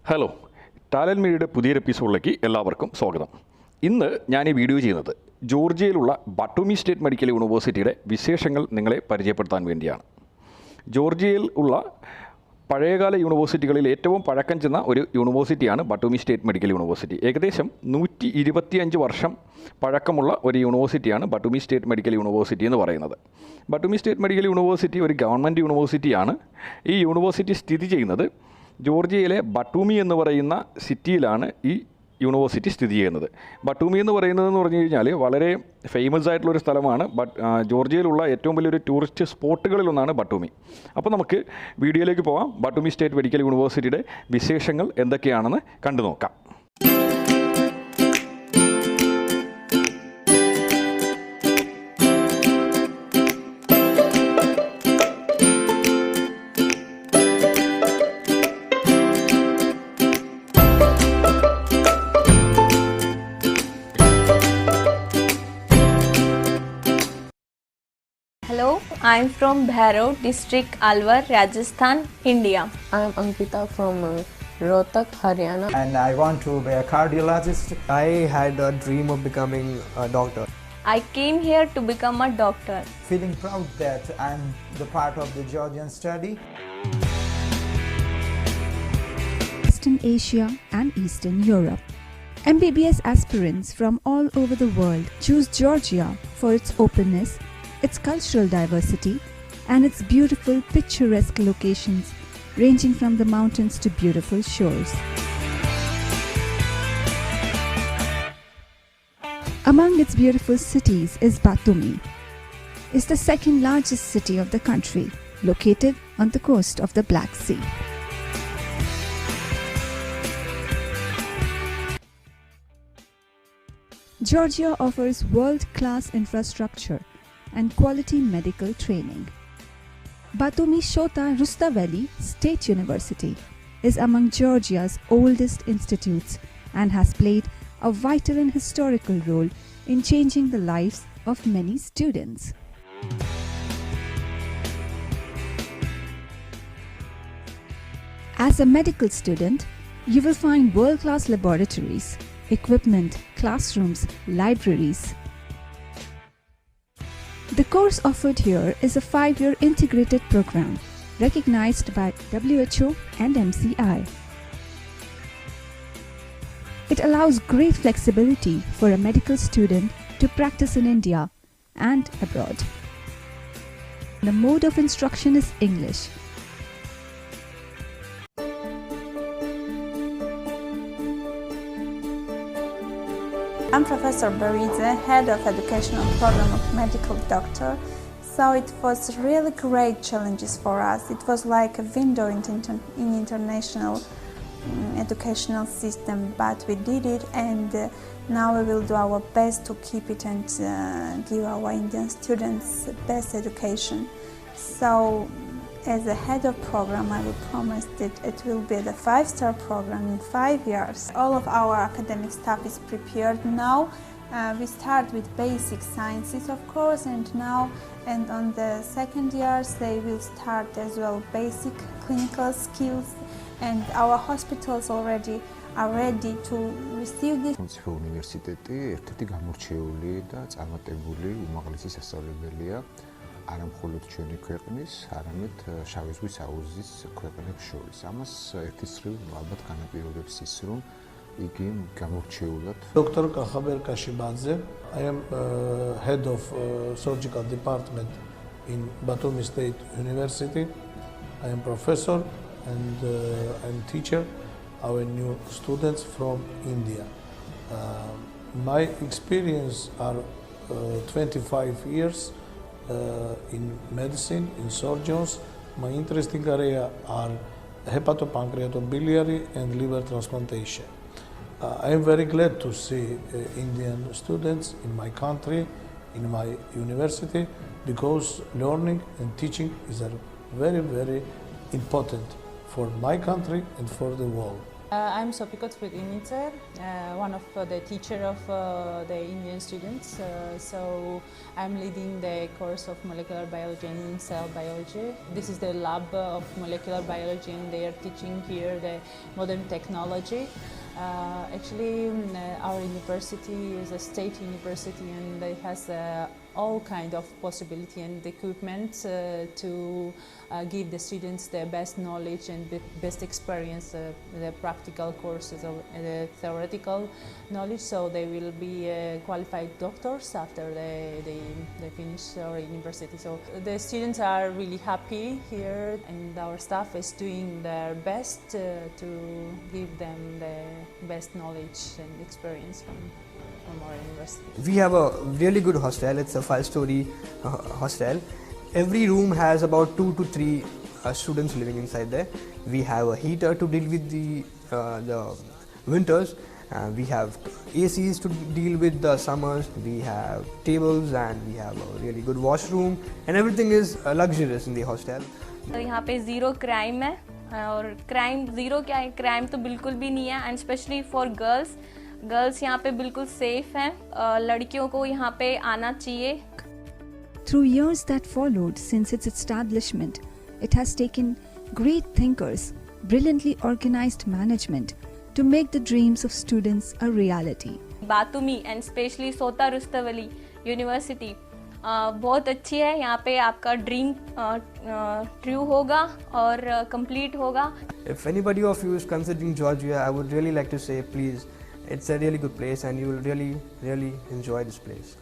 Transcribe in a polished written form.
Hello, talent മീഡിയയുടെ പുതിയൊരു എപ്പിസോഡിലേക്ക് എല്ലാവർക്കും സ്വാഗതം. ഇന്ന് ഞാൻ ഈ വീഡിയോ ചെയ്യുന്നത് ജോർജിയയിലുള്ള ബാട്ടൂമി സ്റ്റേറ്റ് മെഡിക്കൽ യൂണിവേഴ്സിറ്റിയുടെ വിശേഷങ്ങൾ നിങ്ങളെ പരിചയപ്പെടുത്താൻ വേണ്ടിയാണ്. ജോർജിയയിൽ ഉള്ള പഴയകാല യൂണിവേഴ്സിറ്റികളിൽ ഏറ്റവും പഴക്കം ചെന്ന ഒരു യൂണിവേഴ്സിറ്റിയാണ് ബാട്ടൂമി സ്റ്റേറ്റ് മെഡിക്കൽ യൂണിവേഴ്സിറ്റി. ഏകദേശം 125 വർഷം പഴക്കമുള്ള ഒരു യൂണിവേഴ്സിറ്റിയാണ് ബാട്ടൂമി സ്റ്റേറ്റ് മെഡിക്കൽ യൂണിവേഴ്സിറ്റി എന്ന് പറയുന്നത്. ബാട്ടൂമി സ്റ്റേറ്റ് മെഡിക്കൽ യൂണിവേഴ്സിറ്റി ഒരു ഗവൺമെൻറ് യൂണിവേഴ്സിറ്റിയാണ്. ഈ യൂണിവേഴ്സിറ്റി സ്ഥിതി ചെയ്യുന്നത് ജോർജിയയിലെ ബാട്ടൂമി എന്ന് പറയുന്ന സിറ്റിയിലാണ് ഈ യൂണിവേഴ്സിറ്റി സ്ഥിതി ചെയ്യുന്നത്. ബാട്ടൂമി എന്ന് പറയുന്നതെന്ന് പറഞ്ഞു കഴിഞ്ഞാൽ വളരെ ഫേമസ് ആയിട്ടുള്ളൊരു സ്ഥലമാണ്. ജോർജിയയിലുള്ള ഏറ്റവും വലിയൊരു ടൂറിസ്റ്റ് സ്പോട്ടുകളിലൊന്നാണ് ബാട്ടൂമി. അപ്പോൾ നമുക്ക് വീഡിയോയിലേക്ക് പോകാം. ബാട്ടൂമി സ്റ്റേറ്റ് മെഡിക്കൽ യൂണിവേഴ്സിറ്റിയുടെ വിശേഷങ്ങൾ എന്തൊക്കെയാണെന്ന് കണ്ടു നോക്കാം. Hello, I am from Bhairo district, Alwar, Rajasthan, India. I am Ankita from Rohtak, Haryana. And I want to be a cardiologist. I had a dream of becoming a doctor. I came here to become a doctor. Feeling proud that I'm the part of the Georgian study. Western Asia and Eastern Europe. MBBS aspirants from all over the world choose Georgia for its openness, its cultural diversity, and its beautiful picturesque locations ranging from the mountains to beautiful shores. Among its beautiful cities is Batumi. It's the second largest city of the country, located on the coast of the Black Sea. Georgia offers world-class infrastructure and quality medical training. Batumi Shota Rustaveli State University is among Georgia's oldest institutes and has played a vital and historical role in changing the lives of many students. As a medical student, you will find world-class laboratories, equipment, classrooms, libraries. The course offered here is a 5-year integrated program recognized by WHO and MCI. It allows great flexibility for a medical student to practice in India and abroad. The mode of instruction is English. I'm Professor Baridze, Head of Educational Program of Medical Doctor. So it was really great challenges for us. It was like a window in international educational system, but we did it, and now we will do our best to keep it and give our Indian students best education. So as a head of program, I will promise that it will be the 5-star program in 5 years. All of our academic staff is prepared now. We start with basic sciences, of course, and on the second years they will start as well basic clinical skills, and our hospitals already are ready to receive this. უნივერსიტეტი ერთ-ერთი გამორჩეული და წარმატებული უმაღლესი სასწავლებელია არა მხოლოდ ჩვენი ქვეყნის, არამედ შავი ზღვის აუზის ქვეყნებს შორის. ამას ერთი სრულ ალბათ განაპირობებს ის, რომ იგი გამორჩეულად. Dr. Kakhaber Kashibadze. I am head of surgical department in Batumi State University. I am professor and I'm teacher our new students from India. My experience are 25 years in medicine, in surgeons. My interesting area are hepatopancreatobiliary and liver transplantation. I am very glad to see Indian students in my country, in my university, because learning and teaching is very, very important for my country and for the world. I'm Sopikot Fridinitzer, one of the teacher of the Indian students. So I'm leading the course of molecular biology and cell biology. This is the lab of molecular biology, and they are teaching here the modern technology. Actually, our university is a state university, and it has all kind of possibility and equipment to give the students the best knowledge and the best experience, the practical courses or the theoretical knowledge, so they will be qualified doctors after they finish our university. So the students are really happy here, and our staff is doing their best to give them the best knowledge and experience from our university. We have a really good hostel. It's a 5-story hostel. Every room has about 2 to 3 students living inside there. We have a heater to deal with the winters. We have ACs to deal with the summers. We have tables, and we have a really good washroom, and everything is luxurious in the hostel. तो यहाँ पे zero crime है, और crime zero क्या है, crime तो बिल्कुल भी नहीं है, एंड स्पेशली फॉर गर्ल्स यहाँ पे बिल्कुल सेफ हैं, लड़कियों को यहाँ पे आना चाहिए. Through years that followed since its establishment, it has taken great thinkers, brilliantly organized management to make the dreams of students a reality. बातुमी and specially सोता रुस्तवली यूनिवर्सिटी बहुत अच्छी है. यहाँ पे आपका ड्रीम ट्रू होगा और कंप्लीट होगा. If anybody of you is considering Georgia, I would really like to say, please, it's a really good place, and you will really enjoy this place.